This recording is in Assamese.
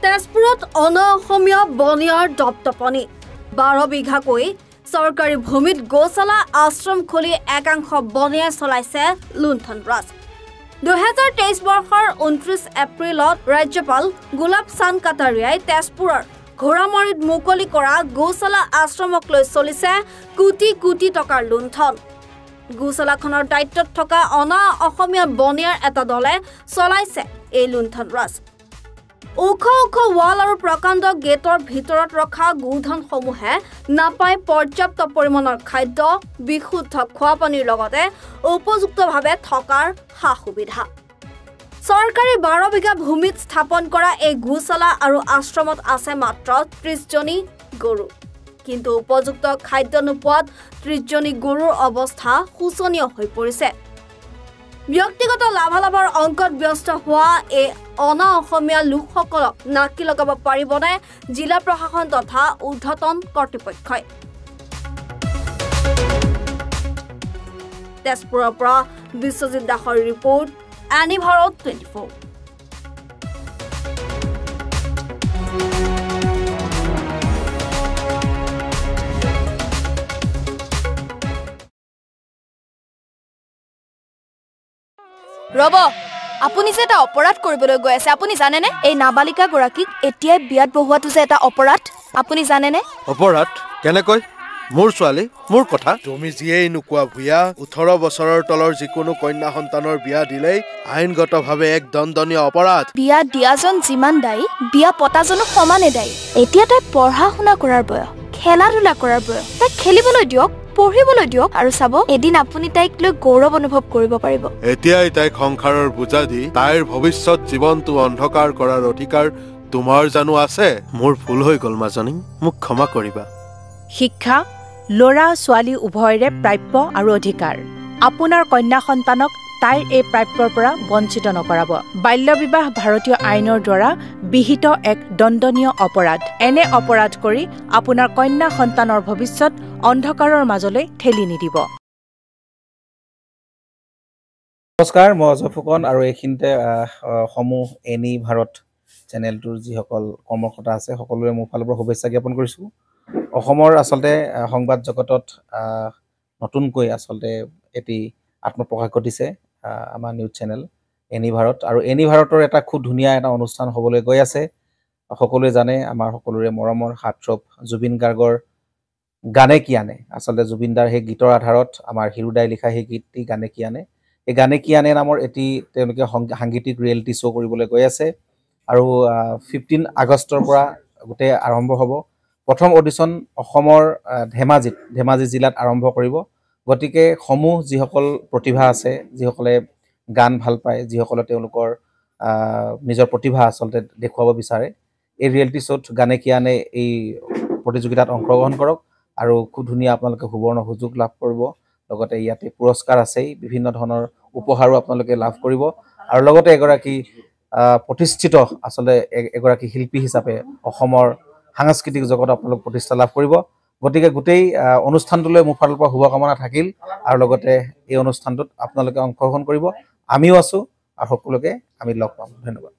তেজপুৰত অসমীয়া বনিয়াৰ দপদপনি 12 বিঘাকৈ চৰকাৰী ভূমিত গোশালা আশ্ৰম খুলি একাংশ বনিয়াই চলাইছে লুণ্ঠন-ৰাজ। 2023 বৰ্ষৰ 29 এপ্ৰিলত ৰাজ্যপাল গোলাপ চান্দ কাটাৰিয়াই তেজপুৰৰ ঘোঁৰামাৰীত মুকলি কৰা গোশালা আশ্ৰমক লৈ চলিছে কোটি কোটি টকাৰ লুণ্ঠন। গোশালাখনৰ দায়িত্বত থকা অসমীয়া বনিয়াৰ এটা দলে চলাইছে এই লুণ্ঠন-ৰাজ। ওখ ৱাল আৰু প্ৰকাণ্ড গেটৰ ভিতৰত ৰখা গোধনসমূহে নাপায় পৰ্যাপ্ত পৰিমাণৰ খাদ্য, বিশুদ্ধ খোৱা পানীৰ লগতে উপযুক্তভাৱে থকাৰ সা-সুবিধা। চৰকাৰী 12 বিঘা ভূমিত স্থাপন কৰা এই গোশালা আৰু আশ্ৰমত আছে মাত্ৰ 30 জনী গৰু। কিন্তু উপযুক্ত খাদ্য নোপোৱাত 30 জনী গৰুৰ অৱস্থা শোচনীয় হৈ পৰিছে। ব্যক্তিগত লাভালাভৰ অংকত ব্যস্ত হোৱা এই অসমীয়া লোকসকলক নাকি লগাব পাৰিবনে জিলা প্ৰশাসন তথা ঊৰ্ধ্বতন কৰ্তৃপক্ষই? তেজপুৰৰ পৰা বিশ্বজিৎ দাসৰ ৰিপৰ্ট, এনি ভাৰত 24। ৰব, আপুনি যে এটা অপৰাধ কৰিবলৈ গৈ আছে, আপুনি জানেনে? এই নাবালিকা গৰাকীক এতিয়াই বিয়াত বহোৱাটো যে এটা অপৰাধ, আপুনি জানেনে? অপৰাধ কেনেকৈ? মোৰ ছোৱালী, মোৰ কথা। তুমি যিয়েই নোকোৱা ভূঞা, 18 বছৰৰ তলৰ যিকোনো কন্যা সন্তানৰ বিয়া দিলেই আইনগতভাৱে এক দণ্ডনীয় অপৰাধ। বিয়া দিয়াজন যিমান দায়ী, বিয়া পতাজনো সমানে দায়ী। এতিয়া তাই পঢ়া-শুনা কৰাৰ বয়স, খেলা-ধূলা কৰাৰ বয়স। তাইক খেলিবলৈ দিয়ক, পঢ়িবলৈ দিয়ক, আৰু চাব এদিন আপুনি তাইক লৈ গৌৰৱ অনুভৱ কৰিব পাৰিব। এতিয়াই তাইক সংসাৰৰ বোজা দি তাইৰ ভৱিষ্যত জীৱনটো অন্ধকাৰ কৰাৰ অধিকাৰ তোমাৰ জানো আছে? মোৰ ভুল হৈ গ'ল মাজনী, মোক ক্ষমা কৰিবা। শিক্ষা ল'ৰা ছোৱালী উভয়ৰে প্ৰাপ্য আৰু অধিকাৰ। আপোনাৰ কন্যা সন্তানক তাইৰ এই প্ৰাপ্যৰ পৰা বঞ্চিত নকৰাব। বাল্য বিবাহ ভাৰতীয় আইনৰ দ্বাৰা বিহিত এক দণ্ডনীয় অপৰাধ। এনে অপৰাধ কৰি আপোনাৰ কন্যা সন্তানৰ ভৱিষ্যত অন্ধকাৰৰ মাজলৈ ঠেলি নিদিব। নমস্কাৰ, মই অজয় ফুকন আৰু এইখিনিতে সমূহ এনি ভাৰত চেনেলটোৰ যিসকল কৰ্মকৰ্তা আছে সকলোৰে মোৰ ফালৰ পৰা শুভেচ্ছা জ্ঞাপন কৰিছোঁ। অসমৰ আচলতে সংবাদ জগতত নতুনকৈ আচলতে এটি আত্মপ্ৰকাশ ঘটিছে আমাৰ নিউজ চেনেল এনি ভাৰত, আৰু এনি ভাৰতৰ এটা খুব ধুনীয়া এটা অনুষ্ঠান হ'বলৈ গৈ আছে। সকলোৱে জানে, আমাৰ সকলোৰে মৰমৰ হাৰ্টথ্ৰব জুবিন গাৰ্গৰ গানে কি আনে, আচলতে জুবিনদাৰ সেই গীতৰ আধাৰত আমাৰ হিৰুদাই লিখা সেই গীতটি গানে কি আনে, এই গানে কি আনে নামৰ এটি তেওঁলোকে সাংগীতিক ৰিয়েলিটি শ্ব' কৰিবলৈ গৈ আছে। আৰু 15 আগষ্টৰ পৰা গোটেই আৰম্ভ হ'ব। প্ৰথম অডিশ্যন অসমৰ ধেমাজি জিলাত আৰম্ভ কৰিব। গতিকে সমূহ যিসকল প্ৰতিভা আছে, যিসকলে গান ভাল পায়, যিসকলে তেওঁলোকৰ নিজৰ প্ৰতিভা আচলতে দেখুৱাব বিচাৰে, এই ৰিয়েলিটি শ্ব'ত গানে কি আনে এই প্ৰতিযোগিতাত অংশগ্ৰহণ কৰক আৰু খুব ধুনীয়া আপোনালোকে সুবৰ্ণ সুযোগ লাভ কৰিব। লগতে ইয়াতে পুৰস্কাৰ আছেই, বিভিন্ন ধৰণৰ উপহাৰো আপোনালোকে লাভ কৰিব, আৰু লগতে এগৰাকী প্ৰতিষ্ঠিত আচলতে এগৰাকী শিল্পী হিচাপে অসমৰ সাংস্কৃতিক জগত আপোনালোক প্ৰতিষ্ঠা লাভ কৰিব। গতিকে গোটেই অনুষ্ঠানটোলৈ মোৰ ফালৰ পৰা শুভকামনা থাকিল, আৰু লগতে এই অনুষ্ঠানটোত আপোনালোকে অংশগ্ৰহণ কৰিব। আমিও আছোঁ আৰু সকলোকে আমি লগ পাম। ধন্যবাদ।